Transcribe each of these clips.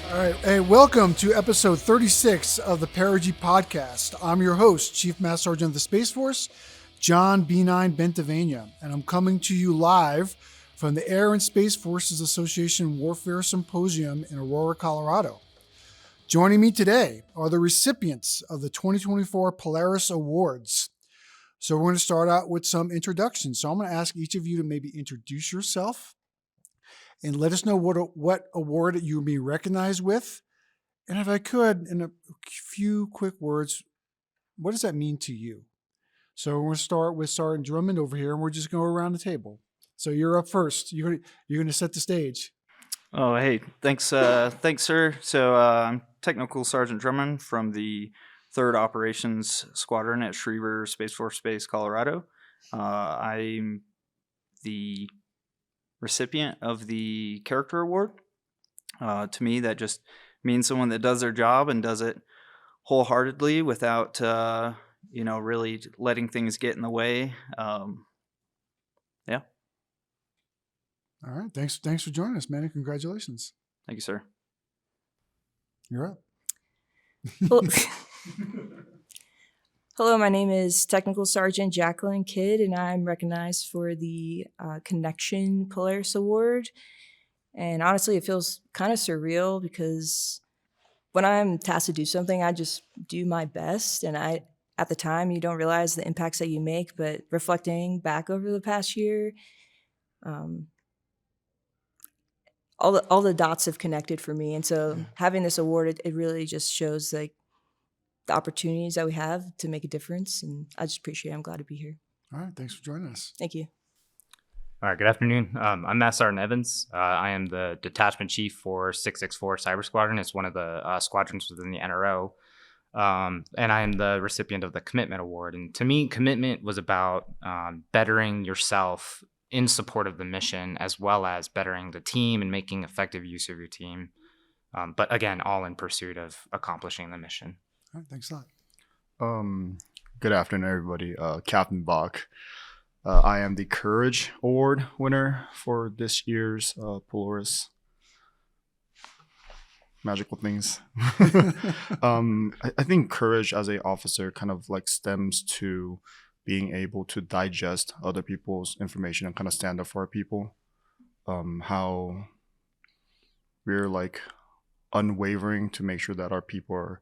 All right. Hey, welcome to episode 36 of the Perigee podcast. I'm your host, Chief Master Sergeant of the Space Force, John Bentivegna, and I'm coming to you live from the Air and Space Forces Association Warfare Symposium in Aurora, Colorado. Joining me today are the recipients of the 2024 Polaris Awards. So we're going to start out with some introductions. So I'm going to ask each of you to maybe introduce yourself and let us know what award you'll be recognized with. And if I could, in a few quick words, what does that mean to you? So we're going to start with Sergeant Drummond over here, and we're just going to go around the table. So you're up first. You're going to set the stage. Oh, hey, thanks, sir. So I'm Technical Sergeant Drummond from the 3rd Operations Squadron at Schriever Space Force Base, Colorado. I'm the recipient of the Character Award. To me, that just means someone that does their job and does it wholeheartedly without, really letting things get in the way. Yeah. All right. Thanks for joining us, man, and congratulations. Thank you, sir. You're up. Well, hello, my name is Technical Sergeant Jacqueline Kidd, and I'm recognized for the Connection Polaris Award. And honestly, it feels kind of surreal because when I'm tasked to do something, I just do my best. And at the time, you don't realize the impacts that you make. But reflecting back over the past year, all the dots have connected for me. And so having this award, it really just shows like the opportunities that we have to make a difference. And I just appreciate it. I'm glad to be here. All right. Thanks for joining us. Thank you. All right, good afternoon. I'm Master Sergeant Evans. I am the detachment chief for 664 Cyber Squadron. It's one of the squadrons within the NRO. And I am the recipient of the Commitment Award. And to me, commitment was about bettering yourself in support of the mission, as well as bettering the team and making effective use of your team. But again, all in pursuit of accomplishing the mission. All right, thanks a lot. Good afternoon, everybody. Captain Bach. I am the Courage Award winner for this year's Polaris Magical Things. I think courage as an officer kind of like stems to being able to digest other people's information and kind of stand up for our people. How we're like unwavering to make sure that our people are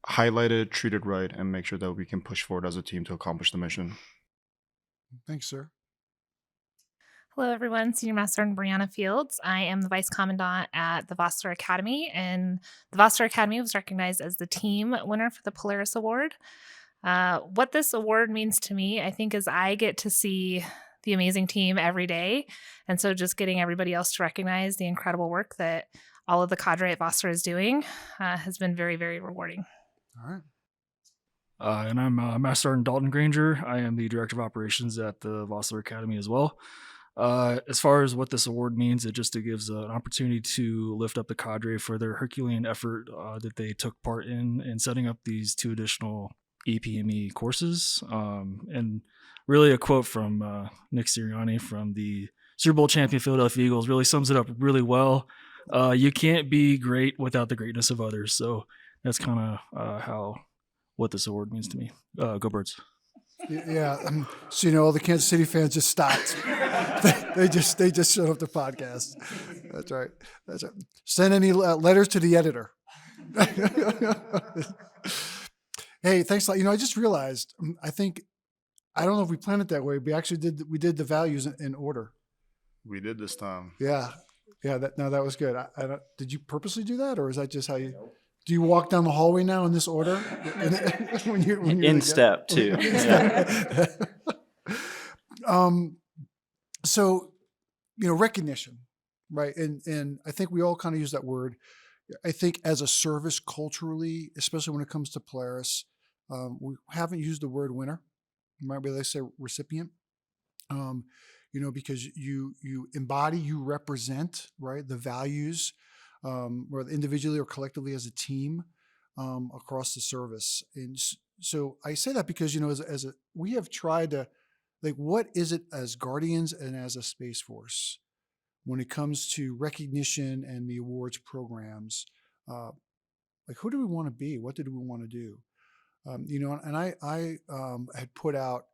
highlighted, treated right, and make sure that we can push forward as a team to accomplish the mission. Thanks, sir. Hello, everyone. Senior Master Sergeant Brianna Fields. I am the Vice Commandant at the Vossler Academy, and the Vossler Academy was recognized as the team winner for the Polaris Award. What this award means to me, I think, is I get to see the amazing team every day, and so just getting everybody else to recognize the incredible work that all of the cadre at Vossler is doing has been very, very rewarding. All right. And I'm Master Sergeant Dalton Granger. I am the Director of Operations at the Vossler Academy as well. As far as what this award means, it just gives an opportunity to lift up the cadre for their Herculean effort that they took part in setting up these 2 additional EPME courses. And really a quote from Nick Sirianni from the Super Bowl champion Philadelphia Eagles really sums it up really well. You can't be great without the greatness of others. So that's kind of what this award means to me. Go Birds. Yeah. So, all the Kansas City fans just stopped. they just shut up the podcast. That's right. Send any letters to the editor. Hey, thanks a lot. I just realized, I don't know if we planned it that way. We did the values in order. We did this time. Yeah. That was good. I don't, did you purposely do that, or is that just how you? Do you walk down the hallway now in this order? when you're in step, too. Yeah. So, recognition, right? And I think we all kind of use that word. I think as a service culturally, especially when it comes to Polaris, we haven't used the word winner. Maybe they say recipient. Because you embody, you represent, right, the values, whether individually or collectively as a team, across the service. And so I say that because, we have tried to, like, what is it as Guardians and as a Space Force? when it comes to recognition and the awards programs, like who do we want to be? What do we want to do? And I had put out,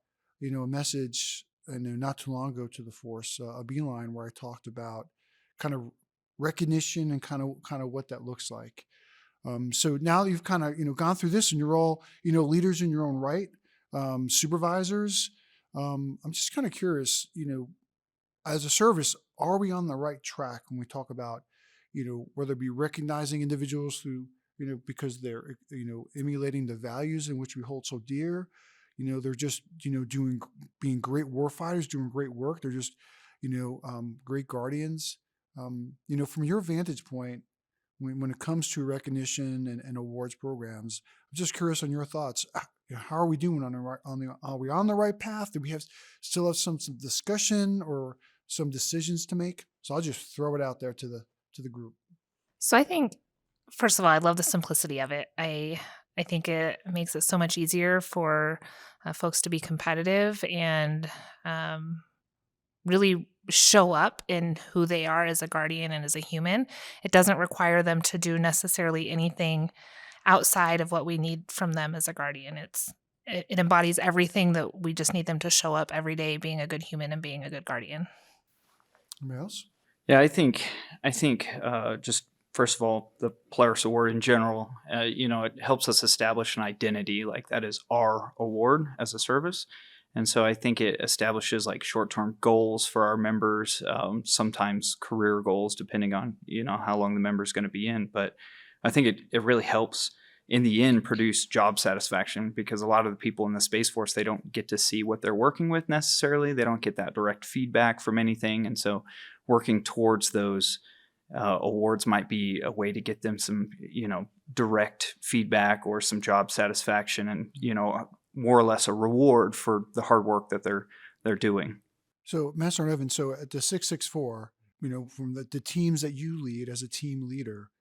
a message, not too long ago to the force, a beeline where I talked about kind of recognition and kind of what that looks like. So now that you've kind of, gone through this and you're all, leaders in your own right, supervisors. I'm just kind of curious, as a service, are we on the right track when we talk about, whether it be recognizing individuals who, because they're, emulating the values in which we hold so dear, they're just, being great warfighters, doing great work. They're just, great guardians. From your vantage point, when it comes to recognition and awards programs, I'm just curious on your thoughts. How are we doing are we on the right path? Do we still have some discussion or some decisions to make? So I'll just throw it out there to the group. So I think, first of all, I love the simplicity of it. I think it makes it so much easier for folks to be competitive and really show up in who they are as a guardian and as a human. It doesn't require them to do necessarily anything outside of what we need from them as a guardian. It embodies everything that we just need them to show up every day, being a good human and being a good guardian. Anybody else? Yeah, I think just first of all, the Polaris Award in general, it helps us establish an identity, like that is our award as a service. And so I think it establishes like short-term goals for our members, sometimes career goals, depending on, how long the member is going to be in. But I think it really helps in the end produce job satisfaction, because a lot of the people in the Space Force, they don't get to see what they're working with necessarily. They don't get that direct feedback from anything. And so working towards those awards might be a way to get them some, direct feedback or some job satisfaction and, more or less a reward for the hard work that they're doing. So, Master Sergeant Evans, so at the 664, from the teams that you lead as a team leader,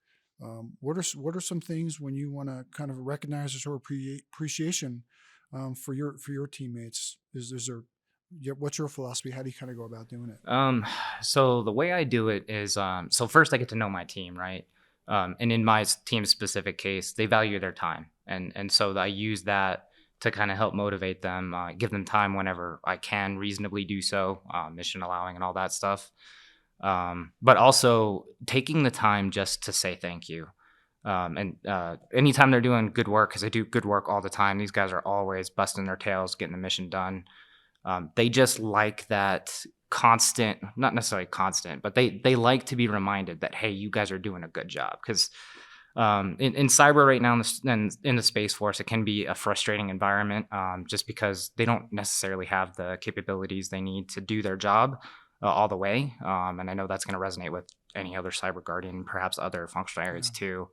what are some things when you want to kind of recognize or show appreciation for your teammates? Is there what's your philosophy? How do you kind of go about doing it? So the way I do it is, so first I get to know my team, right? And in my team specific case, they value their time, and so I use that to kind of help motivate them, give them time whenever I can reasonably do so, mission allowing and all that stuff. But also taking the time just to say thank you. And anytime they're doing good work, because they do good work all the time, these guys are always busting their tails, getting the mission done. They just like that constant, not necessarily constant, but they like to be reminded that, hey, you guys are doing a good job. Because in cyber right now in the Space Force, it can be a frustrating environment just because they don't necessarily have the capabilities they need to do their job all the way. And I know that's going to resonate with any other cyber guardian, perhaps other functional areas too.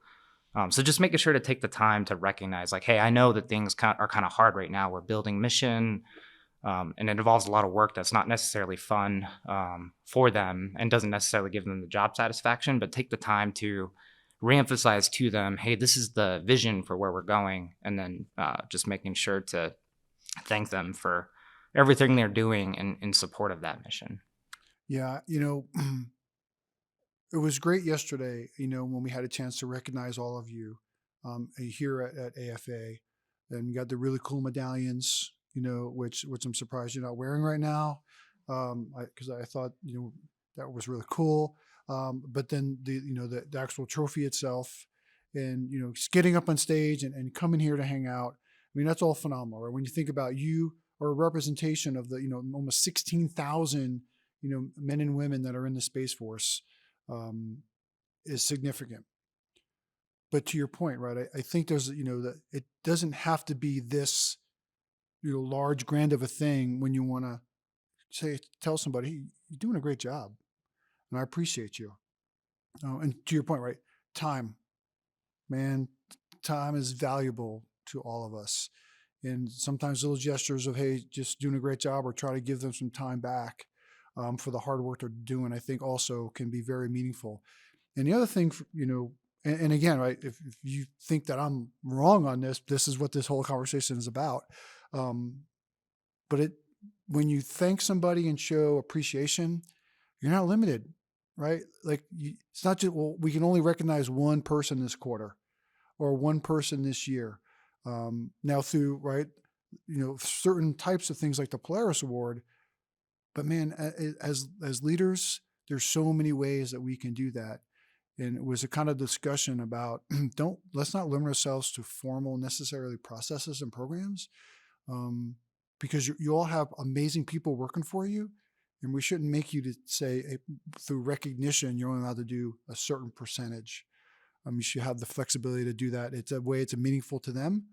So just making sure to take the time to recognize, like, hey, I know that things are kind of hard right now. We're building mission, and it involves a lot of work that's not necessarily fun for them and doesn't necessarily give them the job satisfaction, but take the time to reemphasize to them, hey, this is the vision for where we're going, and then just making sure to thank them for everything they're doing in support of that mission. Yeah, it was great yesterday, when we had a chance to recognize all of you here at AFA. And we got the really cool medallions, which I'm surprised you're not wearing right now, because I thought, that was really cool. But then the actual trophy itself, and just getting up on stage and coming here to hang out. I mean, that's all phenomenal, right? When you think about you are a representation of the almost 16,000 men and women that are in the Space Force, is significant. But to your point, right? I think there's that it doesn't have to be this large grand of a thing when you want to tell somebody, hey, you're doing a great job. And I appreciate you. And to your point, right? Time, man, time is valuable to all of us. And sometimes little gestures of, hey, just doing a great job, or try to give them some time back for the hard work they're doing, I think also can be very meaningful. And the other thing, and again, right, if you think that I'm wrong on this is what this whole conversation is about. But when you thank somebody and show appreciation, you're not limited. right? Like it's not just, well, we can only recognize one person this quarter or one person this year. Now through, right, certain types of things like the Polaris Award, but man, as leaders, there's so many ways that we can do that. And it was a kind of discussion about let's not limit ourselves to formal necessarily processes and programs, because you all have amazing people working for you, and we shouldn't make you to say, hey, through recognition you're only allowed to do a certain percentage. You should have the flexibility to do that. It's a way it's meaningful to them,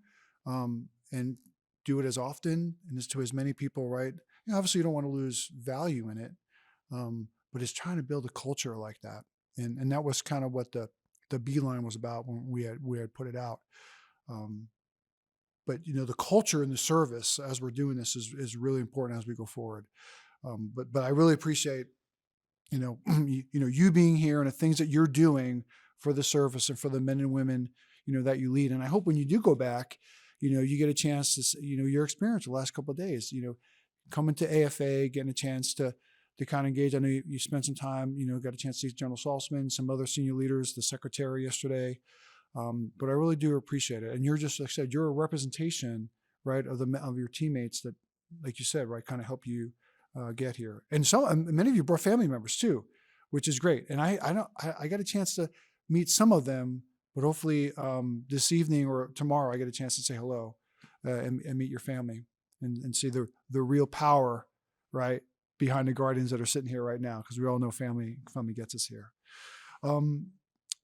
and do it as often and as to as many people. Right? Obviously, you don't want to lose value in it, but it's trying to build a culture like that, and that was kind of what the beeline was about when we had put it out. But the culture and the service as we're doing this is really important as we go forward. But I really appreciate you being here and the things that you're doing for the service and for the men and women that you lead. And I hope when you do go back, you get a chance to your experience the last couple of days. Coming to AFA, getting a chance to kind of engage. I know you spent some time. Got a chance to see General Saltzman, some other senior leaders, the secretary yesterday. But I really do appreciate it. And you're just, like I said, you're a representation, right, of your teammates that, like you said, right, kind of help you get here. And many of you brought family members too, which is great. And I got a chance to meet some of them, but hopefully this evening or tomorrow I get a chance to say hello and meet your family and see the real power, right, behind the guardians that are sitting here right now, because we all know family gets us here.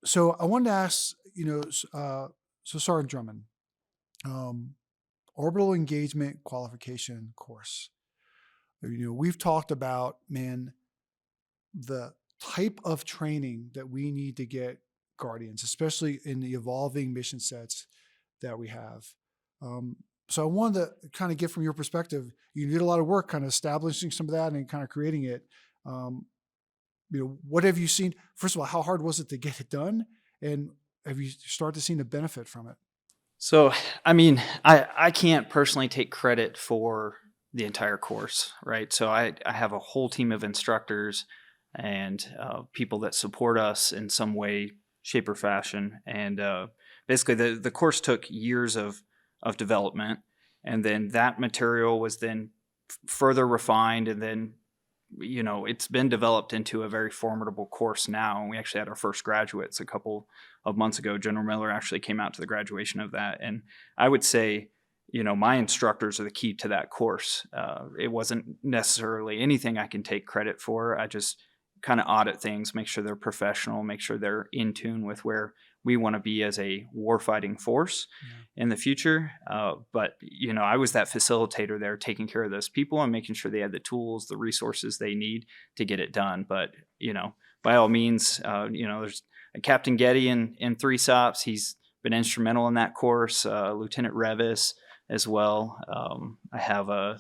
So I wanted to ask, so Sergeant Drummond, orbital engagement qualification course. We've talked about, man, the type of training that we need to get guardians, especially in the evolving mission sets that we have. So I wanted to kind of get from your perspective, you did a lot of work kind of establishing some of that and kind of creating it. What have you seen? First of all, how hard was it to get it done? And have you started to see the benefit from it? So, I mean, I can't personally take credit for the entire course, right? So I have a whole team of instructors and people that support us in some way, shape, or fashion. And basically the course took years of development. And then that material was then further refined, and then it's been developed into a very formidable course now. And we actually had our first graduates a couple of months ago. General Miller actually came out to the graduation of that. And I would say, my instructors are the key to that course. It wasn't necessarily anything I can take credit for. I just kind of audit things, make sure they're professional, make sure they're in tune with where we want to be as a warfighting force in the future. But I was that facilitator there, taking care of those people and making sure they had the tools, the resources they need to get it done. But, by all means, there's a Captain Getty in 3 SOPs. He's been instrumental in that course, Lieutenant Revis as well. I have a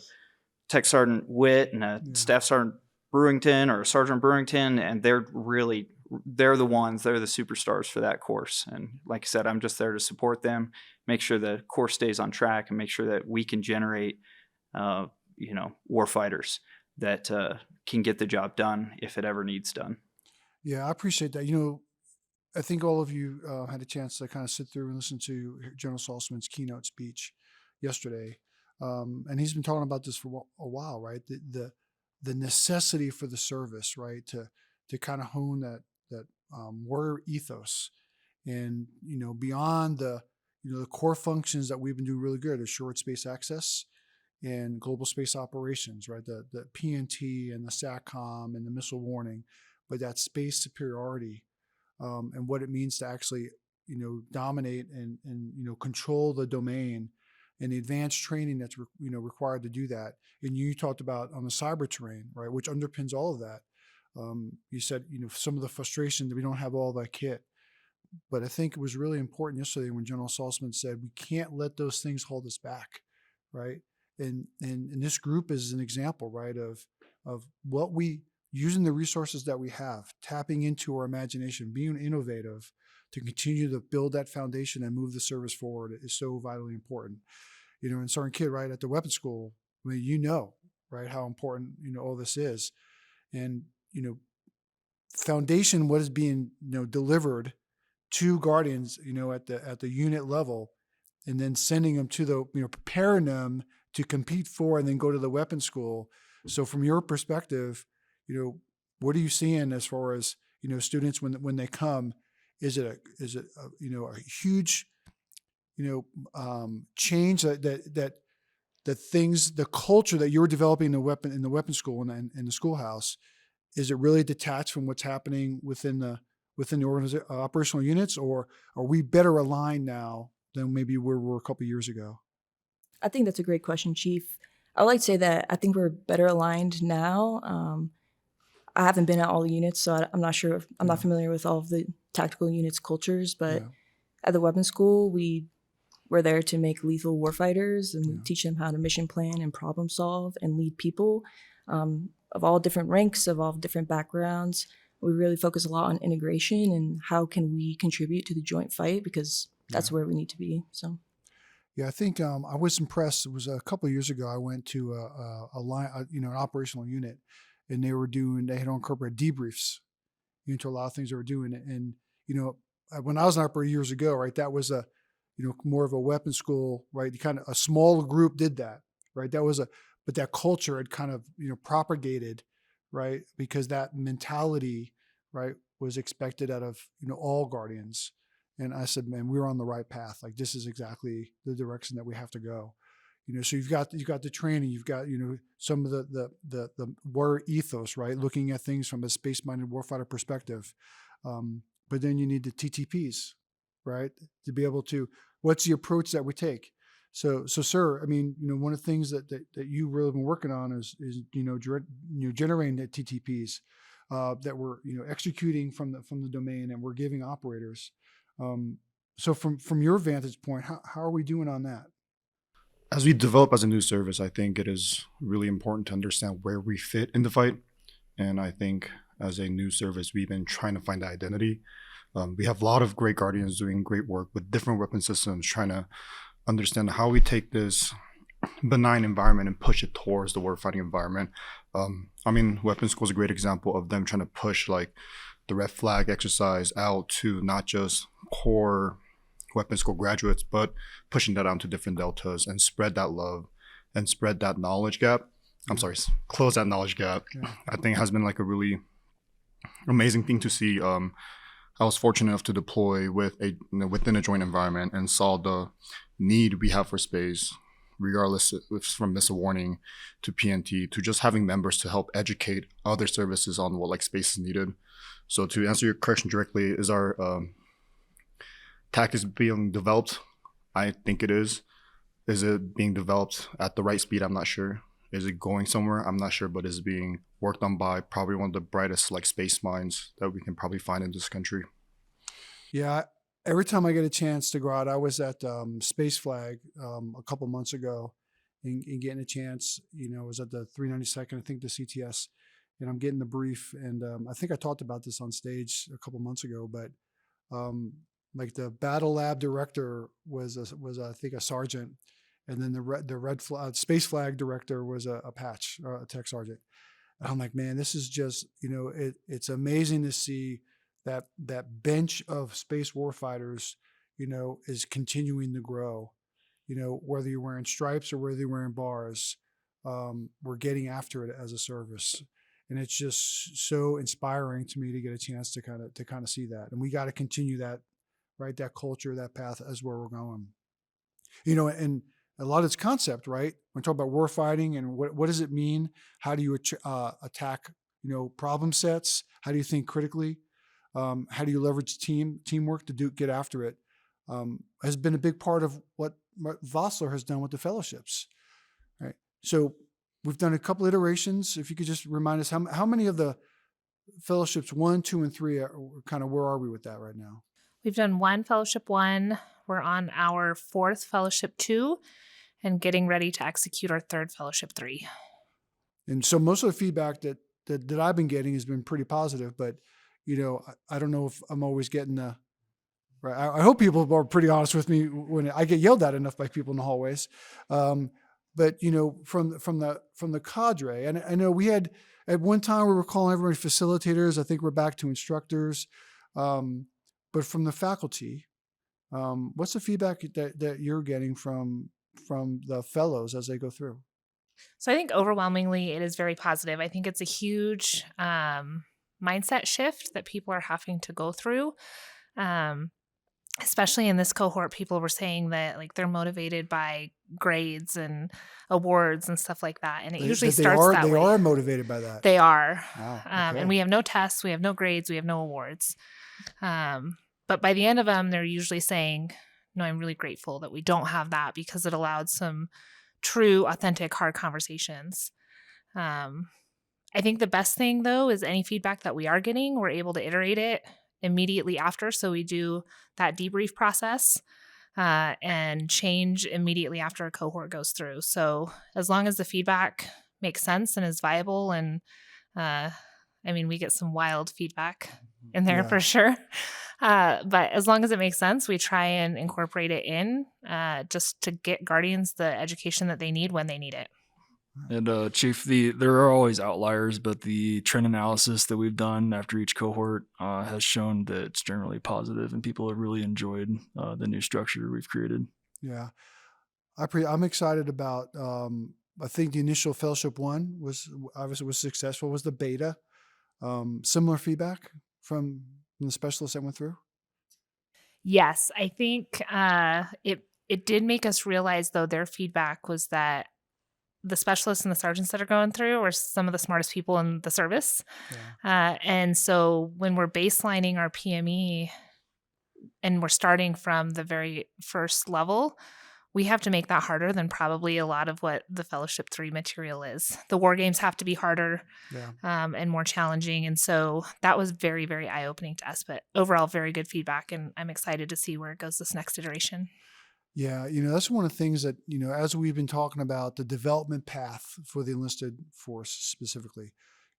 Tech Sergeant Witt and a Staff Sergeant Brewington or Sergeant Brewington, and they're the superstars for that course. And like I said, I'm just there to support them, make sure the course stays on track, and make sure that we can generate, warfighters that can get the job done if it ever needs done. Yeah, I appreciate that. I think all of you had a chance to kind of sit through and listen to General Saltzman's keynote speech yesterday. And he's been talking about this for a while, right? The necessity for the service, right? To kind of hone that warrior ethos, and beyond the core functions that we've been doing really good, assured space access and global space operations, right? The PNT and the SATCOM and the missile warning, but that space superiority, and what it means to actually dominate and control the domain, and the advanced training that's required to do that. And you talked about on the cyber terrain, right, which underpins all of that. You said some of the frustration that we don't have all that kit, but I think it was really important yesterday when General Saltzman said we can't let those things hold us back, right? And this group is an example, right, of what we using the resources that we have, tapping into our imagination, being innovative to continue to build that foundation and move the service forward is so vitally important. And Sergeant Kidd, right, at the weapons school, I mean, right, how important, all this is. And, foundation, what is being delivered to Guardians, at the unit level, and then sending them to the preparing them to compete for and then go to the weapons school. So from your perspective, what are you seeing as far as students when they come? Is it a huge change that the culture that you're developing in the weapon school and in the schoolhouse, is it really detached from what's happening within the operational units, or are we better aligned now than maybe we were a couple of years ago? I think that's a great question, Chief. I would like to say that I think we're better aligned now. I haven't been at all the units, so I'm not sure. I'm not familiar with all of the tactical units' cultures, but at the weapons school, we're there to make lethal warfighters, and we teach them how to mission plan and problem solve and lead people of all different ranks, of all different backgrounds. We really focus a lot on integration and how can we contribute to the joint fight, because that's where we need to be. So. Yeah, I think I was impressed. It was a couple of years ago. I went to an operational unit, and they had incorporated debriefs into a lot of things they were doing. And when I was an operator years ago, right, that was more of a weapons school, right? Kind of a small group did that, right? But that culture had kind of propagated, right? Because that mentality, right, was expected out of all Guardians. And I said, man, we're on the right path. Like, this is exactly the direction that we have to go. So you've got the training, you've got some of the war ethos, right? Looking at things from a space-minded warfighter perspective. But then you need the TTPs, right? To be able to, what's the approach that we take? So sir, I mean, one of the things that you really been working on is generating the TTPs that we're executing from the domain, and we're giving operators. So from your vantage point, how are we doing on that? As we develop as a new service, I think it is really important to understand where we fit in the fight. And I think as a new service, we've been trying to find the identity. We have a lot of great Guardians doing great work with different weapon systems, trying to understand how we take this benign environment and push it towards the warfighting environment. Weapons school is a great example of them trying to push like the red flag exercise out to not just core weapons school graduates, but pushing that out to different deltas and spread that love and spread that knowledge gap. Close that knowledge gap. Yeah. I think it has been like a really amazing thing to see. I was fortunate enough to deploy within a joint environment and saw the need we have for space, regardless if it's from missile warning to PNT to just having members to help educate other services on what like space is needed. So to answer your question directly, is our tactics being developed? I think it is. Is it being developed at the right speed? I'm not sure. Is it going somewhere? I'm not sure, but is being worked on by probably one of the brightest like space minds that we can probably find in this country. Yeah, every time I get a chance to go out, I was at Space Flag a couple months ago, and getting a chance. I was at the 392nd, I think the CTS, and I'm getting the brief. And I think I talked about this on stage a couple months ago, but like the battle lab director was I think a sergeant. And then the Space Flag director was a patch, a tech sergeant. And I'm like, man, this is just, it's amazing to see that bench of space warfighters, is continuing to grow. Whether you're wearing stripes or whether you're wearing bars, we're getting after it as a service. And it's just so inspiring to me to get a chance to kind of see that. And we got to continue that, right? That culture, that path as where we're going. And a lot of its concept, right? When we talk about warfighting and what does it mean? How do you attack, problem sets? How do you think critically? How do you leverage teamwork to get after it? Has been a big part of what Vossler has done with the fellowships, right? So we've done a couple iterations. If you could just remind us how many of the fellowships 1, 2, and 3 are kind of, where are we with that right now? We've done 1 fellowship 1. We're on our 4th fellowship 2. And getting ready to execute our 3rd fellowship 3. And so most of the feedback that I've been getting has been pretty positive, but I don't know if I'm always getting the right. I hope people are pretty honest with me when I get yelled at enough by people in the hallways. but from the cadre, and I know we had at one time we were calling everybody facilitators. I think we're back to instructors, but from the faculty, what's the feedback that you're getting from the fellows as they go through? So I think overwhelmingly it is very positive. I think it's a huge mindset shift that people are having to go through. Especially in this cohort, people were saying that like they're motivated by grades and awards and stuff like that. And it usually starts that way. They are motivated by that. They are. Wow. Okay. And we have no tests, we have no grades, we have no awards. But by the end of them, they're usually saying, no, I'm really grateful that we don't have that because it allowed some true, authentic, hard conversations. I think the best thing, though, is any feedback that we are getting, we're able to iterate it immediately after. So we do that debrief process and change immediately after a cohort goes through. So as long as the feedback makes sense and is viable, and we get some wild feedback in there for sure. But as long as it makes sense, we try and incorporate it in just to get Guardians the education that they need when they need it. And Chief, there are always outliers, but the trend analysis that we've done after each cohort has shown that it's generally positive, and people have really enjoyed the new structure we've created. Yeah, I'm excited about. I think the initial Fellowship 1 was obviously successful. Was the beta similar feedback from the specialists that went through? Yes, I think it did make us realize, though, their feedback was that the specialists and the sergeants that are going through are some of the smartest people in the service. Yeah. And so when we're baselining our PME and we're starting from the very first level, we have to make that harder than probably a lot of what the Fellowship 3 material is. The war games have to be harder and more challenging. And so that was very, very eye-opening to us. But overall, very good feedback. And I'm excited to see where it goes this next iteration. Yeah, that's one of the things that, as we've been talking about the development path for the enlisted force specifically,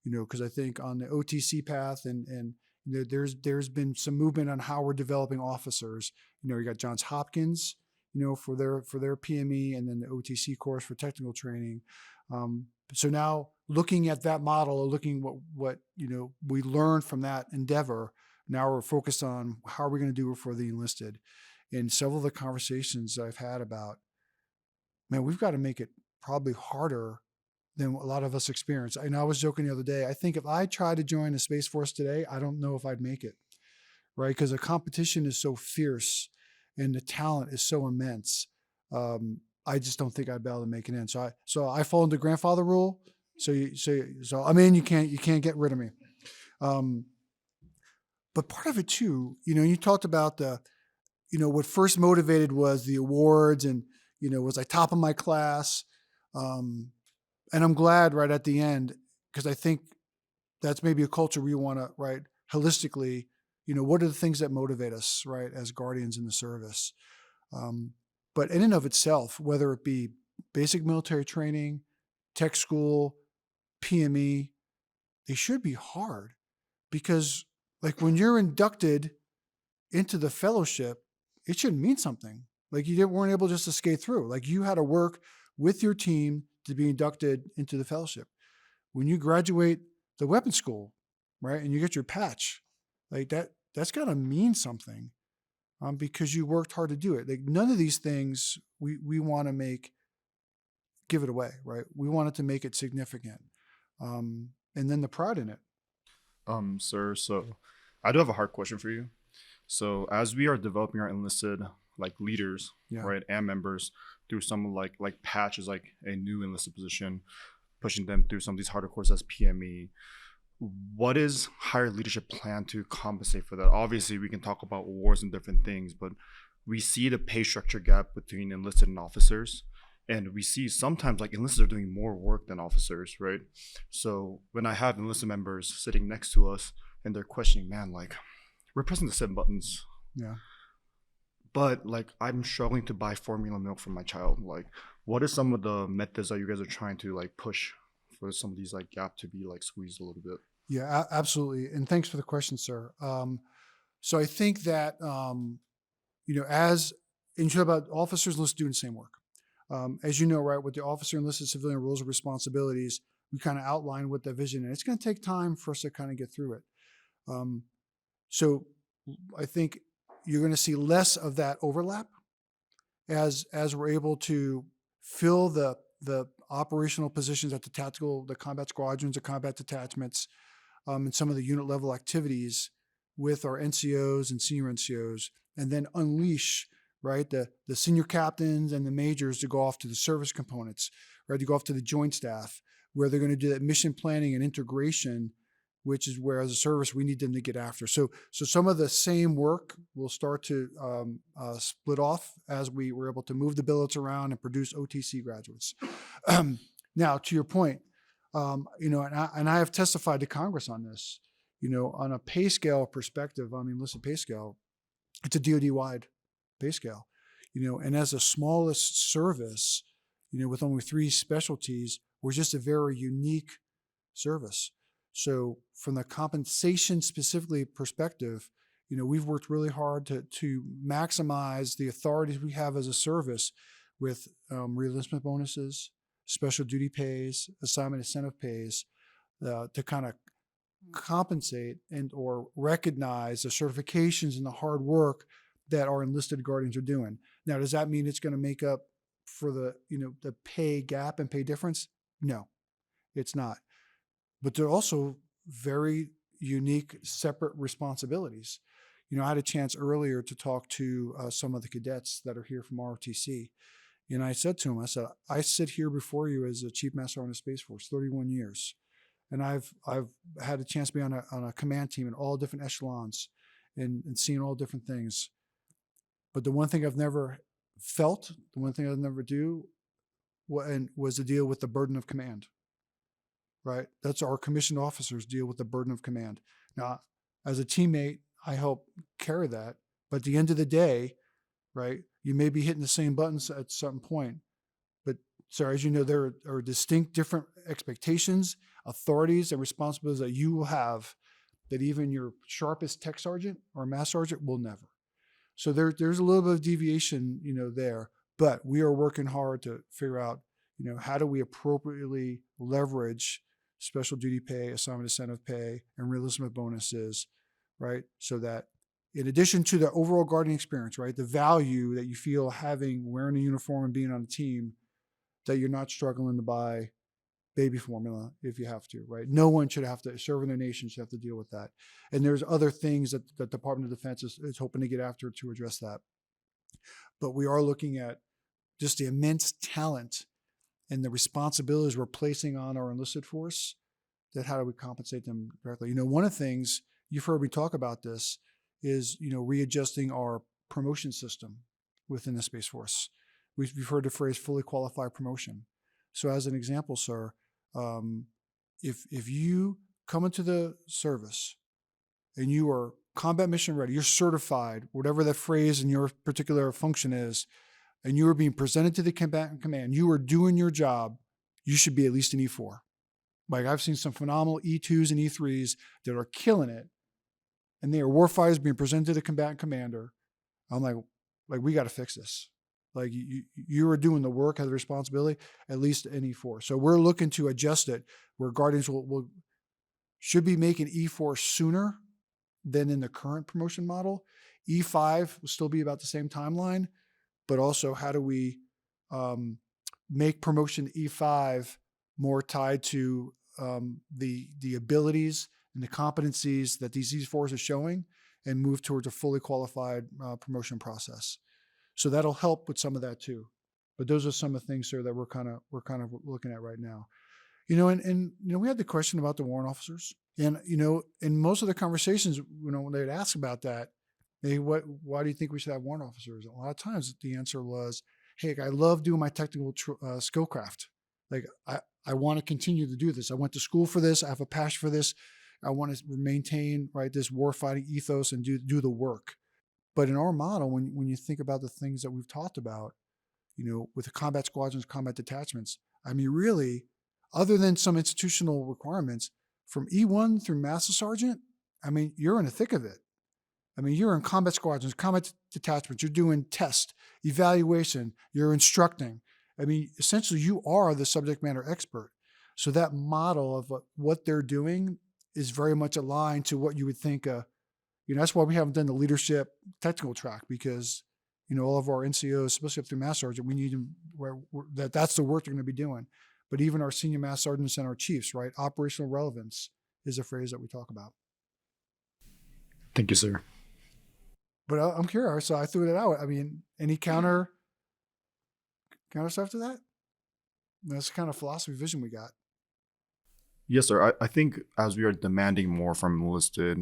because I think on the OTC path and there's been some movement on how we're developing officers. You got Johns Hopkins, for their PME, and then the OTC course for technical training. So now looking at that model, or looking what we learned from that endeavor, now we're focused on how are we going to do it for the enlisted. In several of the conversations I've had about, man, we've got to make it probably harder than a lot of us experience. I was joking the other day, I think if I tried to join the Space Force today, I don't know if I'd make it, right? Because the competition is so fierce and the talent is so immense. I just don't think I'd be able to make it in. So I fall into grandfather rule. So I'm in, you can't get rid of me. But part of it too, you talked about what first motivated was the awards and, was I top of my class? And I'm glad right at the end, because I think that's maybe a culture we want to, right, holistically, what are the things that motivate us, right, as Guardians in the service? But in and of itself, whether it be basic military training, tech school, PME, they should be hard, because like when you're inducted into the fellowship, it should mean something. Like you weren't able just to skate through. Like you had to work with your team to be inducted into the fellowship. When you graduate the weapons school, right, and you get your patch, like that's got to mean something, because you worked hard to do it. Like none of these things we want to give it away, right? We wanted to make it significant, and then the pride in it. Sir, so I do have a hard question for you. So as we are developing our enlisted leaders, right, and members through some like patches, like a new enlisted position, pushing them through some of these harder courses as PME, what is higher leadership plan to compensate for that? Obviously, we can talk about awards and different things, but we see the pay structure gap between enlisted and officers. And we see sometimes enlisted are doing more work than officers, right? So when I have enlisted members sitting next to us and they're questioning, man, we're pressing the same buttons. Yeah. But I'm struggling to buy formula milk for my child. What are some of the methods that you guys are trying to as for some of these gap to be squeezed a little bit? Yeah, absolutely. And thanks for the question, sir. So I think that, as you talk about officers, let's do the same work. As you know, right, with the officer enlisted civilian roles and responsibilities, we kind of outline what that vision is. It's going to take time for us to kind of get through it. So I think you're going to see less of that overlap as we're able to fill the operational positions at the combat squadrons, the combat detachments, and some of the unit level activities with our NCOs and senior NCOs, and then unleash, right, the senior captains and the majors to go off to the service components, right, to go off to the joint staff, where they're going to do that mission planning and integration, which is where as a service we need them to get after. So some of the same work will start to split off as we were able to move the billets around and produce OTC graduates. Now, to your point, and I have testified to Congress on this, on a pay scale perspective, enlisted pay scale, it's a DoD-wide pay scale, and as the smallest service, with only 3 specialties, we're just a very unique service. So from the compensation specifically perspective, we've worked really hard to maximize the authorities we have as a service with reenlistment bonuses, special duty pays, assignment incentive pays, to kind of compensate and or recognize the certifications and the hard work that our enlisted guardians are doing. Now, does that mean it's going to make up for the pay gap and pay difference? No, it's not. But they're also very unique, separate responsibilities. I had a chance earlier to talk to some of the cadets that are here from ROTC. And I said to him, I sit here before you as a Chief Master Sergeant of Space Force, 31 years. And I've had a chance to be on a command team in all different echelons and seeing all different things. But the one thing I've never felt, the one thing I've never do, was to deal with the burden of command. Right? That's our commissioned officers deal with the burden of command. Now, as a teammate, I help carry that. But at the end of the day, right, you may be hitting the same buttons at some point. But, sir, as you know, there are distinct different expectations, authorities, and responsibilities that you will have that even your sharpest tech sergeant or master sergeant will never. So there's a little bit of deviation, there. But we are working hard to figure out, how do we appropriately leverage special duty pay, assignment incentive pay, and reenlistment bonuses, right? So that in addition to the overall guardian experience, right, the value that you feel having wearing a uniform and being on a team, that you're not struggling to buy baby formula if you have to, right? No one should have to serve in their nation should have to deal with that. And there's other things that the Department of Defense is hoping to get after to address that. But we are looking at just the immense talent and the responsibilities we're placing on our enlisted force, that how do we compensate them directly? One of the things, you've heard me talk about this, is, readjusting our promotion system within the Space Force. We've heard the phrase fully qualified promotion. So as an example, sir, if you come into the service and you are combat mission ready, you're certified, whatever that phrase in your particular function is, and you are being presented to the combatant command, you are doing your job, you should be at least an E4. Like, I've seen some phenomenal E2s and E3s that are killing it, and they are warfighters being presented to the combatant commander. I'm like we got to fix this. Like, you are doing the work, have the responsibility, at least an E4. So we're looking to adjust it where guardians should be making E4 sooner than in the current promotion model. E5 will still be about the same timeline, but also how do we make promotion E5 more tied to the abilities and the competencies that these E4s are showing, and move towards a fully qualified promotion process. So that'll help with some of that too. But those are some of the things, sir, that we're kind of looking at right now. And we had the question about the warrant officers, and in most of the conversations, when they'd ask about that, why do you think we should have warrant officers? A lot of times the answer was, hey, I love doing my technical skill craft. Like, I want to continue to do this. I went to school for this. I have a passion for this. I want to maintain, right, this warfighting ethos and do the work. But in our model, when you think about the things that we've talked about, with the combat squadrons, combat detachments, really, other than some institutional requirements, from E1 through Master Sergeant, you're in the thick of it. You're in combat squadrons, combat detachments, you're doing test, evaluation, you're instructing. I mean, essentially you are the subject matter expert. So that model of what they're doing is very much aligned to what you would think, that's why we haven't done the leadership technical track, because, all of our NCOs, especially up through Master Sergeant, we need them that's the work they're going to be doing. But even our senior Master Sergeants and our chiefs, right? Operational relevance is a phrase that we talk about. Thank you, sir. But I'm curious, so I threw that out. I mean, any counter stuff to that? That's the kind of philosophy vision we got. Yes, sir. I think as we are demanding more from enlisted,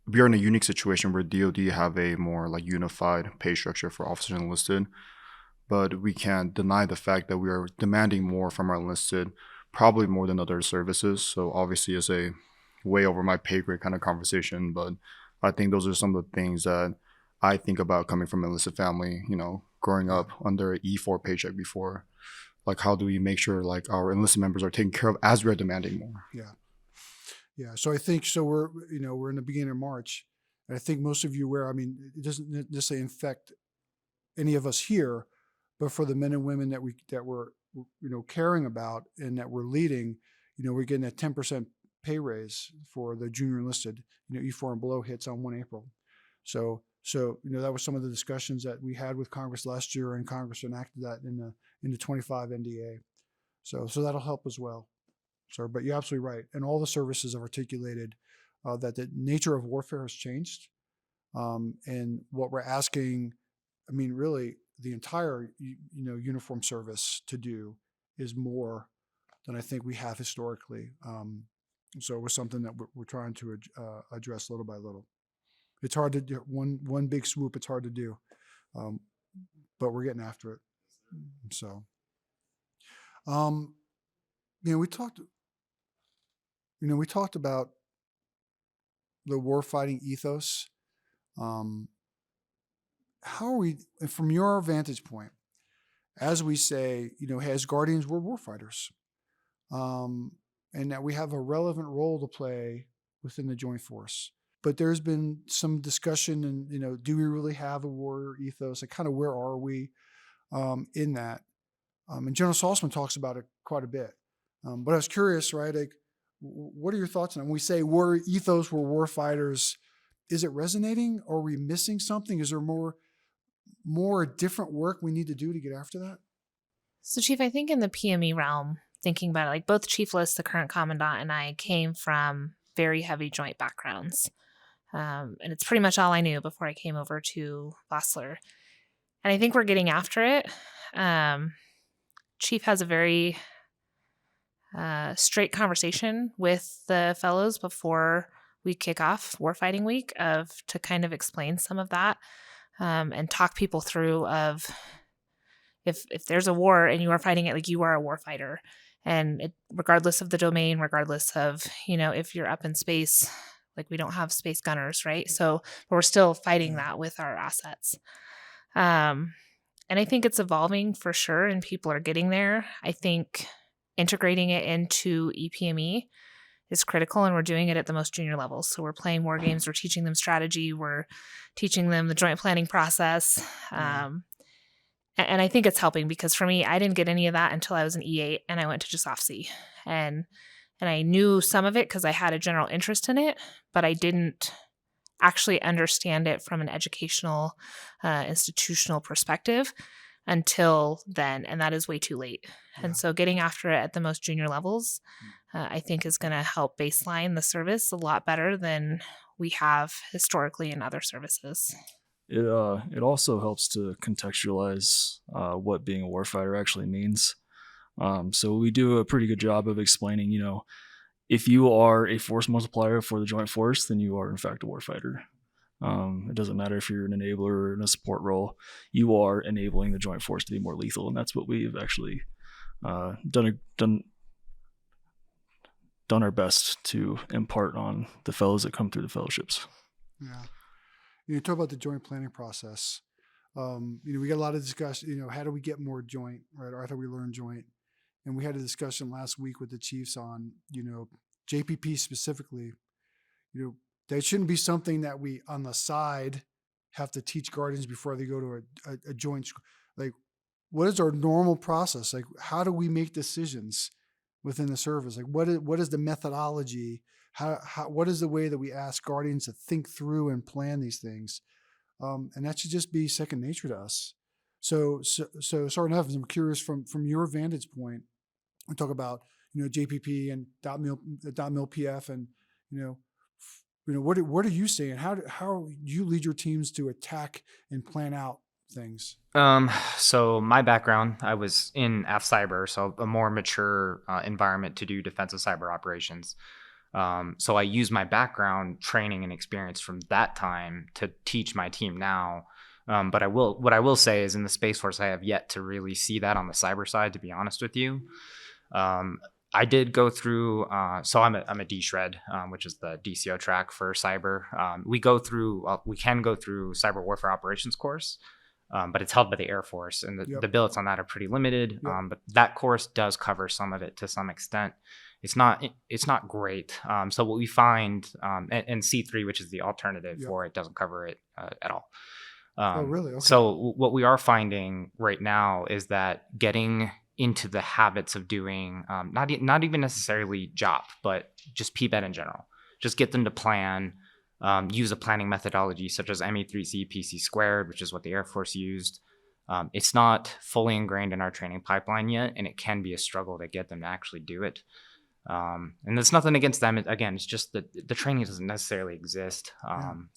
we are in a unique situation where DoD have a more like unified pay structure for officers enlisted, but we can't deny the fact that we are demanding more from our enlisted, probably more than other services. So obviously it's a way over my pay grade kind of conversation, but I think those are some of the things that I think about coming from an enlisted family, growing up under an E4 paycheck before. Like, how do we make sure like our enlisted members are taken care of as we are demanding more? Yeah. So I think, we're in the beginning of March, and I think most of you aware, I mean, it doesn't necessarily infect any of us here, but for the men and women that we're caring about and that we're leading, we're getting a 10% pay raise for the junior enlisted, E4 and below hits on 1 April. So that was some of the discussions that we had with Congress last year, and Congress enacted that in the 25 NDA. So that'll help as well. So, but you're absolutely right. And all the services have articulated that the nature of warfare has changed. And what we're asking, I mean, really the entire, uniform service to do is more than I think we have historically. So it was something that we're trying to address little by little. It's hard to do one big swoop. It's hard to do, but we're getting after it. So, we talked about the warfighting ethos. How are we, from your vantage point, as we say, hey, as Guardians, we're warfighters, and that we have a relevant role to play within the Joint Force. But there's been some discussion, and do we really have a warrior ethos? And kind of where are we in that? And General Saltzman talks about it quite a bit. But I was curious, right? Like, what are your thoughts on it? When we say warrior ethos, we're war fighters, is it resonating? Or are we missing something? Is there more different work we need to do to get after that? So, Chief, I think in the PME realm, thinking about it, like both Chief List, the current commandant, and I came from very heavy joint backgrounds. And it's pretty much all I knew before I came over to Vossler. And I think we're getting after it. Chief has a very straight conversation with the fellows before we kick off warfighting week to kind of explain some of that and talk people through of if there's a war and you are fighting it, like you are a war fighter. And regardless of the domain, regardless of, if you're up in space, like we don't have space gunners, right? So we're still fighting that with our assets. And I think it's evolving for sure, and people are getting there. I think integrating it into EPME is critical, and we're doing it at the most junior levels. So we're playing war games, we're teaching them strategy, we're teaching them the joint planning process. And I think it's helping, because for me, I didn't get any of that until I was an E8 and I went to just OFC. And I knew some of it because I had a general interest in it, but I didn't actually understand it from an educational, institutional perspective until then. And that is way too late. Yeah. And so getting after it at the most junior levels, I think is going to help baseline the service a lot better than we have historically in other services. It also helps to contextualize what being a warfighter actually means. So we do a pretty good job of explaining, if you are a force multiplier for the Joint Force, then you are in fact a warfighter. It doesn't matter if you're an enabler or in a support role, you are enabling the Joint Force to be more lethal. And that's what we've actually done our best to impart on the fellows that come through the fellowships. Yeah. You talk about the joint planning process. We get a lot of discussion, how do we get more joint, right? Or how do we learn joint? And we had a discussion last week with the chiefs on, JPP specifically, that shouldn't be something that we on the side have to teach Guardians before they go to a joint school. Like, what is our normal process? Like, how do we make decisions within the service? Like, what is the methodology? What is the way that we ask Guardians to think through and plan these things? And that should just be second nature to us. So Sergeant Evans, I'm curious from your vantage point. We talk about JPP and dot mil PF, and what are you saying? How do you lead your teams to attack and plan out things? So my background, I was in Cyber, so a more mature environment to do defensive cyber operations. So I use my background, training, and experience from that time to teach my team now. But what I will say is, in the Space Force, I have yet to really see that on the cyber side, to be honest with you. I did go through, so I'm a D-Shred, which is the DCO track for cyber. We can go through cyber warfare operations course, but it's held by the Air Force, and the billets on that are pretty limited. But that course does cover some of it to some extent. It's not great. So what we find, and C3, which is the alternative for it, doesn't cover it at all. Oh, really? Okay. So what we are finding right now is that getting into the habits of doing, not even necessarily JOP, but just PBET in general. Just get them to plan, use a planning methodology such as ME3C PC squared, which is what the Air Force used. It's not fully ingrained in our training pipeline yet, and it can be a struggle to get them to actually do it. And there's nothing against them. Again, it's just that the training doesn't necessarily exist.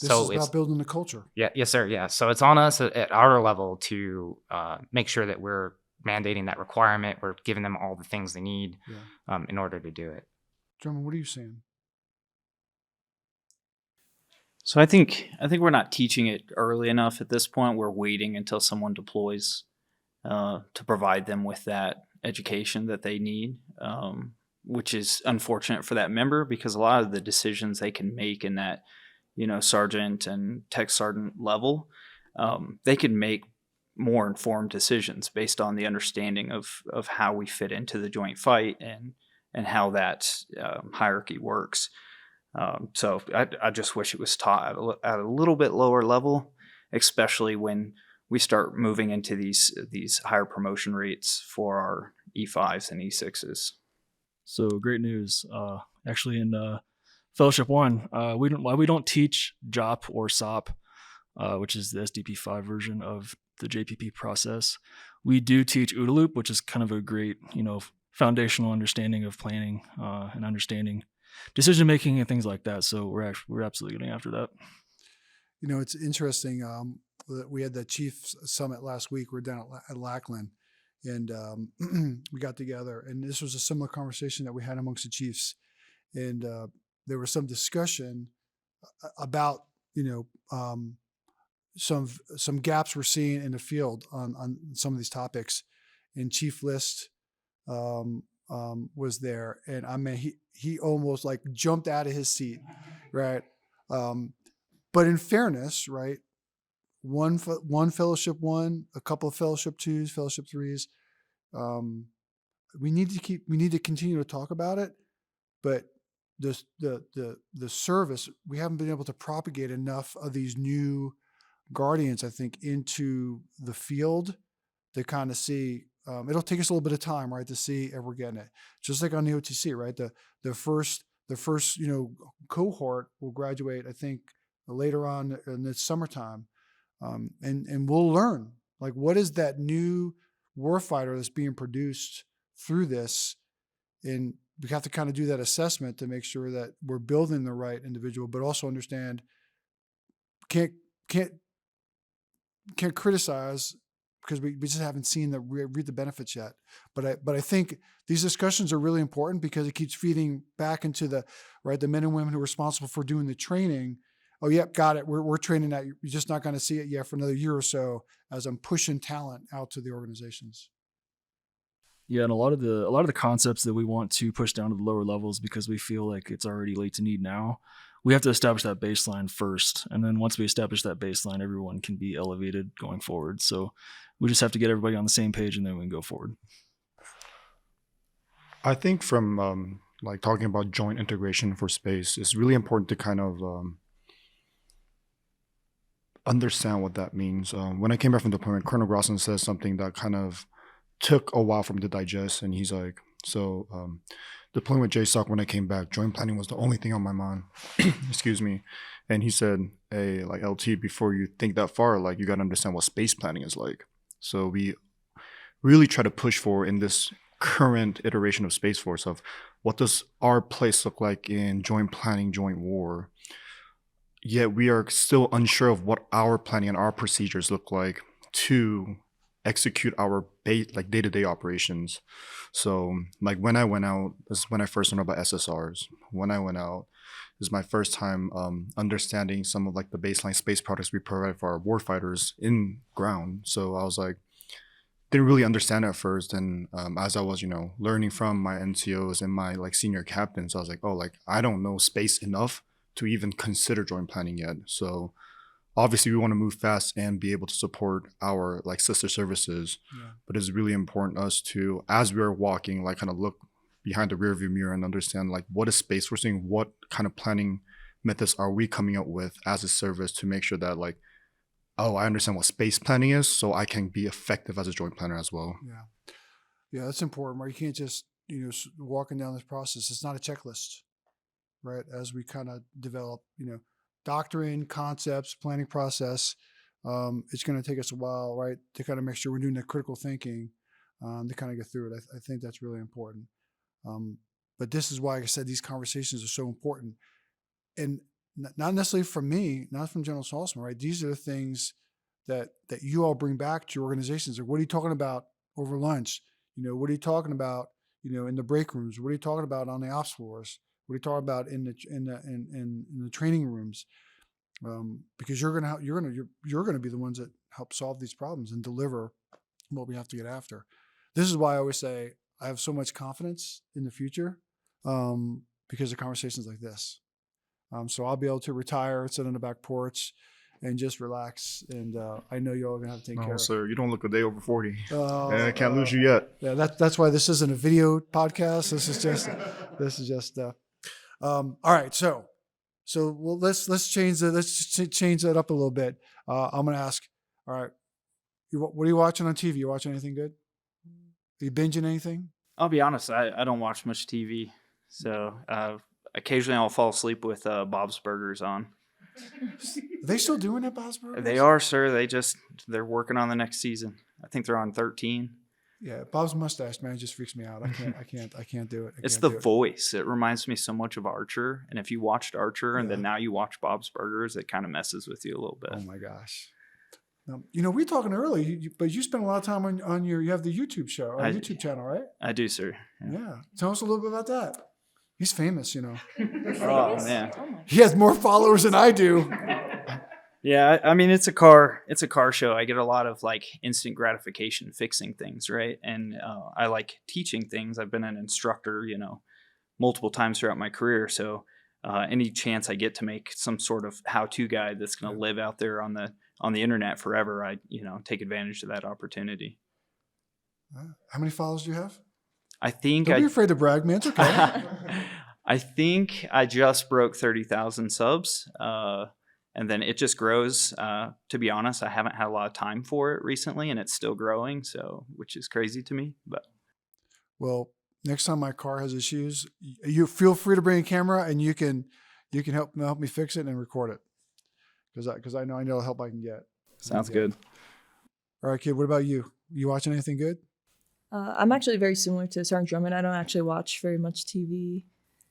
This is about building the culture. Yeah, yes, sir. Yeah. So it's on us at our level to make sure that we're mandating that requirement. We're giving them all the things they need in order to do it. Drummond, what are you saying? So I think we're not teaching it early enough at this point. We're waiting until someone deploys to provide them with that education that they need, which is unfortunate for that member, because a lot of the decisions they can make in that, sergeant and tech sergeant level, they can make more informed decisions based on the understanding of how we fit into the joint fight and how that hierarchy works. So I just wish it was taught at a little bit lower level, especially when we start moving into these higher promotion rates for our E5s and E6s. So great news. Actually, in Fellowship 1, we don't teach JOP or SOP, which is the SDP5 version of the JPP process. We do teach OODA loop, which is kind of a great, foundational understanding of planning and understanding decision making and things like that. So we're absolutely getting after that. It's interesting. We had the Chiefs Summit last week. We're down at Lackland, and we got together. And this was a similar conversation that we had amongst the Chiefs. And there was some discussion about some gaps we're seeing in the field on some of these topics. And Chief List was there, and I mean he almost like jumped out of his seat, right? But in fairness, right, one Fellowship 1, a couple of Fellowship 2s, Fellowship 3s. We need to continue to talk about it, but the service, we haven't been able to propagate enough of these new Guardians, I think, into the field to kind of see. It'll take us a little bit of time, right, to see if we're getting it. Just like on the OTC, right? The first cohort will graduate, I think, later on in the summertime, and we'll learn, like, what is that new warfighter that's being produced through this, and we have to kind of do that assessment to make sure that we're building the right individual, but also understand can't criticize because we just haven't seen read the benefits yet. But I think these discussions are really important because it keeps feeding back into the men and women who are responsible for doing the training. Oh, yep, got it. We're training that. You're just not going to see it yet for another year or so as I'm pushing talent out to the organizations. Yeah, and a lot of the concepts that we want to push down to the lower levels because we feel like it's already late to need now, we have to establish that baseline first. And then once we establish that baseline, everyone can be elevated going forward. So we just have to get everybody on the same page and then we can go forward. I think from like talking about joint integration for space, it's really important to kind of understand what that means. When I came back from deployment, Colonel Grosson says something that kind of took a while for me to digest, and he's like, so deploying with JSOC, when I came back, joint planning was the only thing on my mind. Excuse me. And he said, hey, like LT, before you think that far, like you got to understand what space planning is like. So we really try to push for in this current iteration of Space Force of what does our place look like in joint planning, joint war. Yet we are still unsure of what our planning and our procedures look like to execute our like day-to-day operations. So like when I went out, this is when I first learned about SSRs. When I went out, this is my first time understanding some of like the baseline space products we provide for our warfighters in ground. So I was like, didn't really understand at first. And as I was, learning from my NCOs and my like senior captains, I was like, oh, like I don't know space enough to even consider joint planning yet. So obviously we want to move fast and be able to support our like sister services, but it's really important us to, as we are walking, like kind of look behind the rearview mirror and understand like what is Space Force doing, what kind of planning methods are we coming up with as a service to make sure that like, oh, I understand what space planning is, so I can be effective as a joint planner as well. Yeah, that's important. Right, you can't just walking down this process. It's not a checklist, right? As we kind of develop, doctrine, concepts, planning process, it's going to take us a while, right, to kind of make sure we're doing the critical thinking to kind of get through it. I think that's really important. But this is why, like I said, these conversations are so important. And not necessarily from me, not from General Saltzman, right? These are the things that you all bring back to your organizations. Like, what are you talking about over lunch? What are you talking about, in the break rooms? What are you talking about on the ops floors? What are you talking about in the training rooms? Because you're gonna be the ones that help solve these problems and deliver what we have to get after. This is why I always say I have so much confidence in the future because of conversations like this. So I'll be able to retire, sit on the back porch, and just relax. And I know you're all gonna have to take care of it. Sir, you don't look a day over 40. I can't lose you yet. Yeah, that's why this isn't a video podcast. This is just. All right, so well, let's change that up a little bit. I'm gonna ask. All right, what are you watching on TV? You watching anything good? Are you binging anything? I'll be honest, I don't watch much TV, so occasionally I'll fall asleep with Bob's Burgers on. Are they still doing that, Bob's Burgers? They are, sir. They're working on the next season. I think they're on 13. Yeah, Bob's mustache, man, just freaks me out. I can't do it. It's the voice. It reminds me so much of Archer. And if you watched Archer and then now you watch Bob's Burgers, it kind of messes with you a little bit. Oh my gosh. We were talking earlier, but you spend a lot of time on you have the YouTube show, YouTube channel, right? I do, sir. Yeah. Tell us a little bit about that. He's famous, Oh, man. He has more followers than I do. Yeah, I mean, it's a car show. I get a lot of like instant gratification fixing things, right? And I like teaching things. I've been an instructor, multiple times throughout my career. So any chance I get to make some sort of how-to guide that's going to live out there on the internet forever, I take advantage of that opportunity. How many followers do you have? I think Don't be afraid to brag, man. It's okay. I think I just broke 30,000 subs. And then it just grows. To be honest, I haven't had a lot of time for it recently, and it's still growing, which is crazy to me. But well, next time my car has issues, you feel free to bring a camera, and you can help me fix it and record it, because I know the help I can get. Sounds good. All right, kid. What about you? You watching anything good? I'm actually very similar to Sergeant Drummond. I don't actually watch very much TV.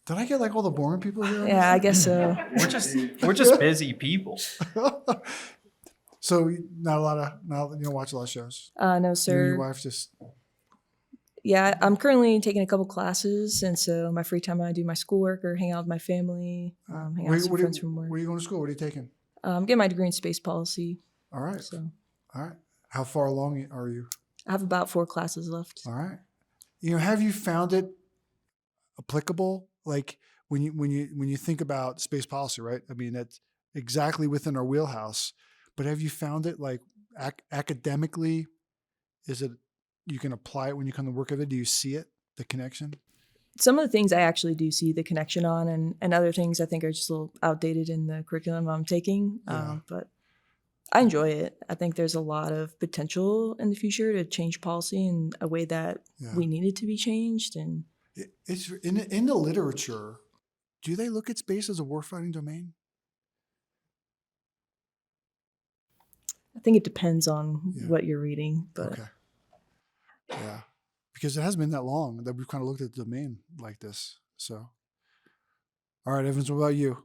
Did I get like all the boring people here? Yeah, I guess so. We're just busy people. So you don't watch a lot of shows? No, sir. Your wife just. Yeah, I'm currently taking a couple classes, and so my free time I do my schoolwork or hang out with my family, hang out with some friends from work. Where are you going to school? What are you taking? I'm getting my degree in space policy. All right. All right. How far along are you? I have about 4 classes left. All right. Have you found it applicable? Like when you think about space policy, right? I mean, that's exactly within our wheelhouse. But have you found it like academically? Is it you can apply it when you come to work of it? Do you see it, the connection? Some of the things I actually do see the connection on, and other things I think are just a little outdated in the curriculum I'm taking. Yeah. But I enjoy it. I think there's a lot of potential in the future to change policy in a way that we need it to be changed. And It's in the literature. Do they look at space as a warfighting domain? I think it depends on what you're reading. But Okay. Yeah. Because it hasn't been that long that we've kind of looked at the domain like this. So, all right, Evans, what about you?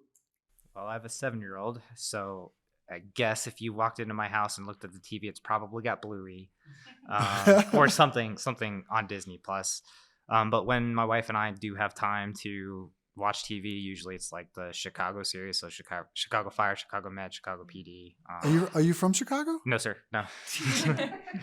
Well, I have a 7-year-old, so I guess if you walked into my house and looked at the TV, it's probably got Bluey, or something on Disney Plus. But when my wife and I do have time to watch TV, usually it's like the Chicago series, so Chicago Fire, Chicago Med, Chicago PD. Are you from Chicago? No, sir, no.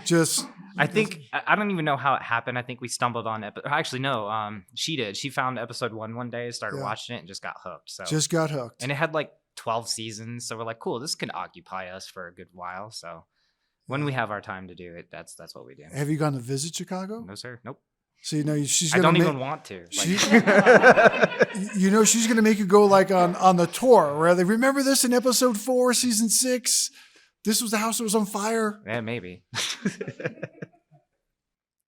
Just I think I don't even know how it happened. I think we stumbled on actually no. She did. She found episode one day, started watching it, and just got hooked. So just got hooked. And it had like 12 seasons, so we're like, cool, this can occupy us for a good while. So when we have our time to do it, that's what we do. Have you gone to visit Chicago? No, sir. Nope. So she's. I don't even want to. She's going to make you go like on the tour where they remember this in episode 4, season 6. This was the house that was on fire. Yeah, maybe.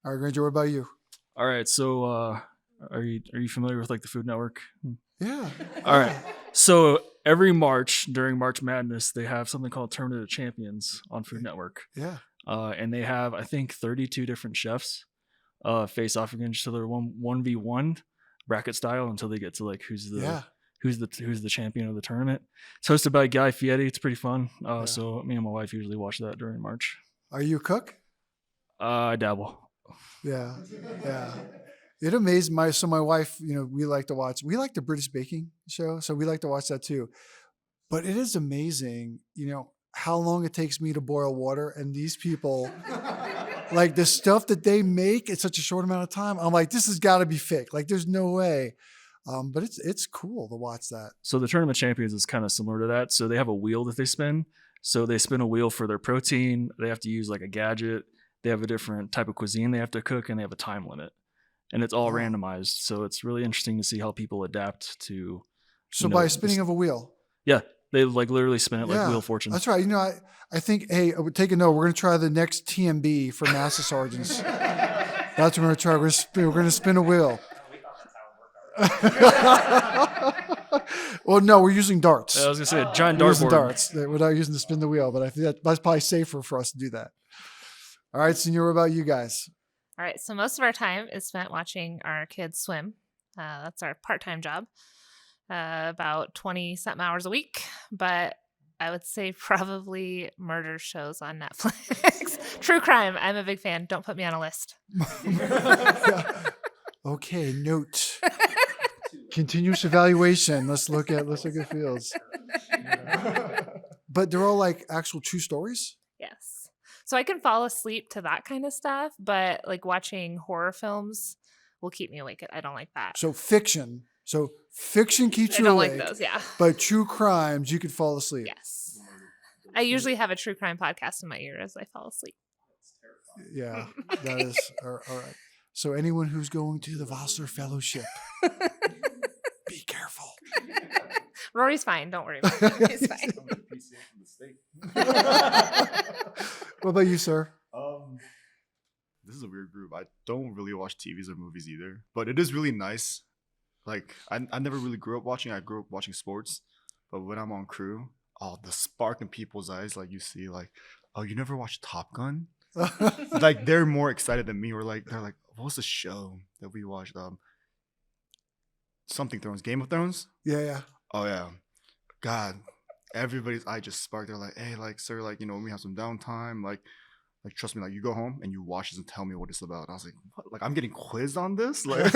All right, Granger, what about you? All right, so are you familiar with like the Food Network? Yeah. All right. So every March during March Madness, they have something called Tournament of Champions on Food Network. Yeah. And they have, I think, 32 different chefs face off against each other 1v1 bracket style until they get to like who's the champion of the tournament. It's hosted by Guy Fieri. It's pretty fun. So me and my wife usually watch that during March. Are you a cook? I dabble. Yeah. Yeah. It amazed my wife, we like the British baking show. So we like to watch that too. But it is amazing, how long it takes me to boil water. And these people, like the stuff that they make in such a short amount of time, I'm like, this has got to be fake. Like there's no way. But it's cool to watch that. So the Tournament Champions is kind of similar to that. So they have a wheel that they spin. So they spin a wheel for their protein. They have to use like a gadget. They have a different type of cuisine they have to cook, and they have a time limit. And it's all randomized. So it's really interesting to see how people adapt to. So by spinning of a wheel. Yeah. They like literally spin it like Wheel of Fortune. That's right. I think, hey, I would take a note. We're going to try the next TMB for Master Sergeants. That's what we're going to try. We're going to spin a wheel. Well, no, we're using darts. I was going to say a giant dartboard. Using darts. We're not using to spin the wheel, but I think that's probably safer for us to do that. All right, Senor, what about you guys? All right, so most of our time is spent watching our kids swim. That's our part-time job. About 20-something hours a week, but I would say probably murder shows on Netflix. True crime. I'm a big fan. Don't put me on a list. Okay, note. Continuous evaluation. Let's look at fields. But they're all like actual true stories? Yes. So I can fall asleep to that kind of stuff, but like watching horror films will keep me awake. I don't like that. So fiction. So fiction keeps you awake. I don't like those, yeah. But true crimes, you could fall asleep. Yes. I usually have a true crime podcast in my ear as I fall asleep. Yeah, that is all right. So anyone who's going to the Vossler Fellowship, be careful. Rory's fine. Don't worry about it. He's fine. What about you, sir? This is a weird group. I don't really watch TVs or movies either, but it is really nice. Like I never really grew up watching. I grew up watching sports, but when I'm on crew, the spark in people's eyes, like you see, like, oh, you never watched Top Gun? Like they're more excited than me. They're like, what was the show that we watched? Something Thrones, Game of Thrones. Yeah. Oh yeah, God, everybody's eye just sparked. They're like, hey, like, sir, like, when we have some downtime, like trust me, like, you go home and you watch this and tell me what it's about. And I was like, what? Like, I'm getting quizzed on this? Like,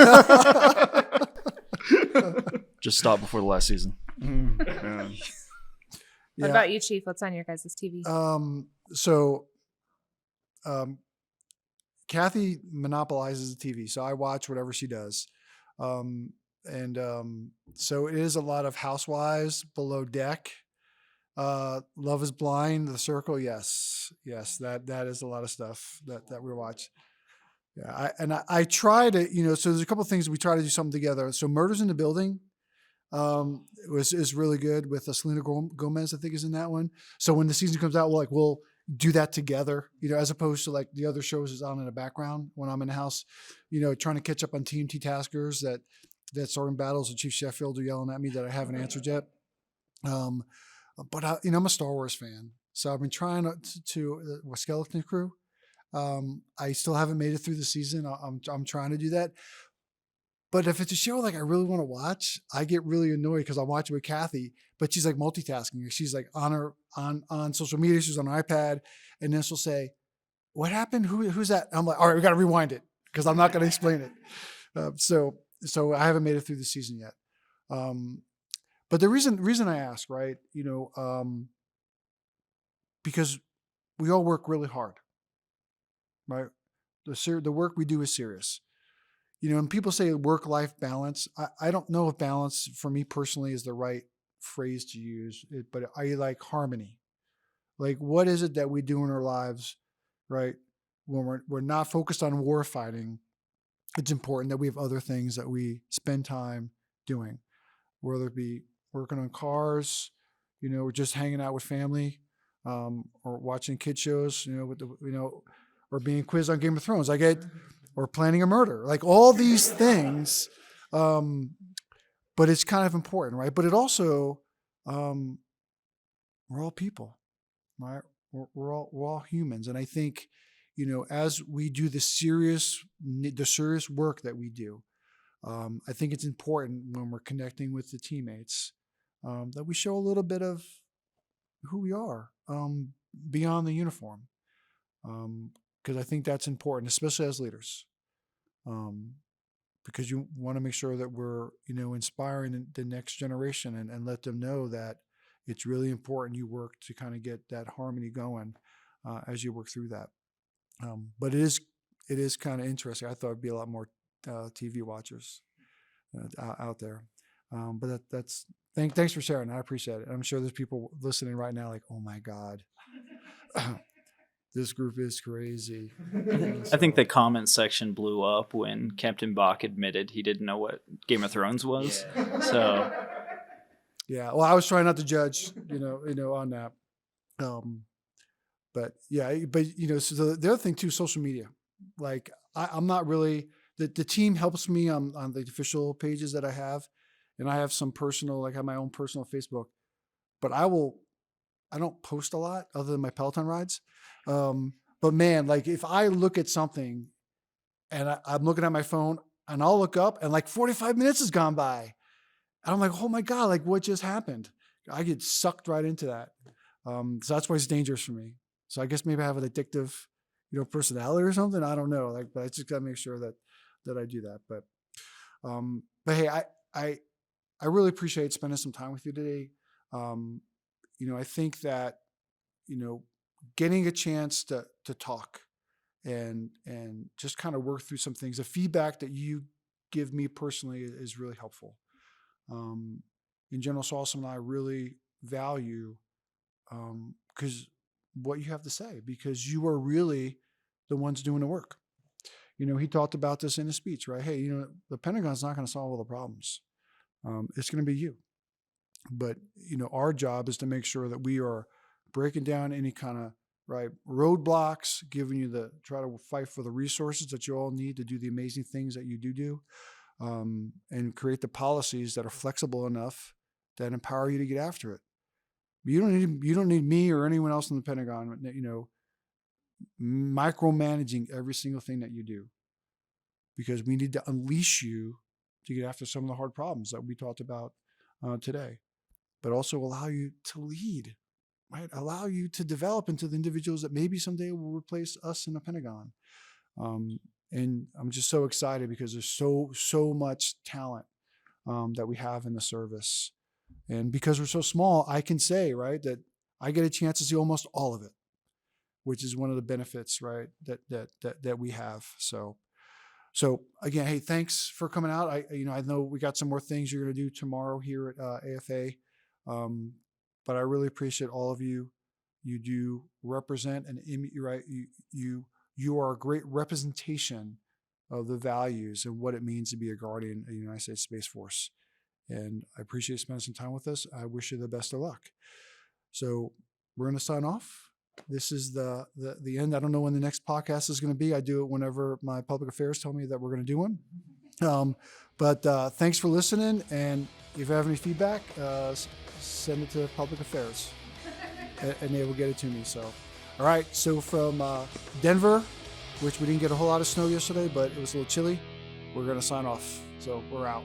just stop before the last season. Yeah. What about you, Chief? What's on your guys' TV? Kathy monopolizes the TV, so I watch whatever she does. So it is a lot of Housewives, Below Deck, Love is Blind, The Circle. Yes, that is a lot of stuff that we watch. Yeah, I try to, so there's a couple of things we try to do something together. So Murders in the Building, is really good with Selena Gomez, I think is in that one. So when the season comes out, we'll do that together, as opposed to like the other shows is on in the background when I'm in the house, trying to catch up on TNT taskers that starting battles with Chief Sheffield are yelling at me that I haven't answered yet. But I'm a Star Wars fan, so I've been trying to Skeleton Crew. I still haven't made it through the season. I'm trying to do that. But if it's a show like I really want to watch, I get really annoyed because I watch it with Kathy, but she's like multitasking. She's like on social media, she's on her iPad, and then she'll say, "What happened? Who's that?" I'm like, "All right, we got to rewind it because I'm not going to explain it." So I haven't made it through the season yet. But the reason I ask, right? Because we all work really hard, right? The work we do is serious. And people say work-life balance. I don't know if balance for me personally is the right phrase to use, but I like harmony. Like, what is it that we do in our lives, right? When we're not focused on war fighting, it's important that we have other things that we spend time doing, whether it be working on cars, or just hanging out with family, or watching kid shows, or being quizzed on Game of Thrones. Or planning a murder, like all these things. But it's kind of important, right? But it also, we're all people, right? We're all humans. And I think, as we do the serious work that we do, I think it's important when we're connecting with the teammates, that we show a little bit of who we are, beyond the uniform. Because I think that's important, especially as leaders, because you want to make sure that we're, inspiring the next generation and let them know that it's really important you work to kind of get that harmony going as you work through that. But it is kind of interesting. I thought it'd be a lot more TV watchers out there. But that's thanks for sharing. I appreciate it. I'm sure there's people listening right now like, oh my God. This group is crazy. I think the comment section blew up when Captain Bach admitted he didn't know what Game of Thrones was. Yeah. So, yeah. Well, I was trying not to judge, on that. But yeah, so the other thing too, social media. Like I'm not really the team helps me on the official pages that I have, and I have some personal, like I have my own personal Facebook, but I don't post a lot other than my Peloton rides. But man, like if I look at something and I'm looking at my phone and I'll look up and like 45 minutes has gone by. And I'm like, oh my God, like what just happened? I get sucked right into that. So that's why it's dangerous for me. So I guess maybe I have an addictive, personality or something. I don't know. But I just got to make sure that I do that. But hey, I really appreciate spending some time with you today. I think that, getting a chance to talk and just kind of work through some things, the feedback that you give me personally is really helpful. In General Salsom and I really value, because what you have to say, because you are really the ones doing the work. He talked about this in his speech, right? Hey, the Pentagon's not going to solve all the problems. It's going to be you. But, our job is to make sure that we are breaking down any kind of roadblocks, giving you try to fight for the resources that you all need to do the amazing things that you do, and create the policies that are flexible enough that empower you to get after it. You don't need me or anyone else in the Pentagon, micromanaging every single thing that you do, because we need to unleash you to get after some of the hard problems that we talked about today, but also allow you to lead, right? Allow you to develop into the individuals that maybe someday will replace us in the Pentagon. And I'm just so excited because there's so much talent that we have in the service. And because we're so small, I can say, right, that I get a chance to see almost all of it, which is one of the benefits, right, that we have. So again, hey, thanks for coming out. I know we got some more things you're going to do tomorrow here at AFA, but I really appreciate all of you. You do represent an image, right? You are a great representation of the values and what it means to be a guardian of the United States Space Force. And I appreciate you spending some time with us. I wish you the best of luck. So we're going to sign off. This is the end. I don't know when the next podcast is going to be. I do it whenever my public affairs tell me that we're going to do one. But thanks for listening. And if you have any feedback, send it to public affairs and they will get it to me. So, all right. So from Denver, which we didn't get a whole lot of snow yesterday, but it was a little chilly, we're going to sign off. So we're out.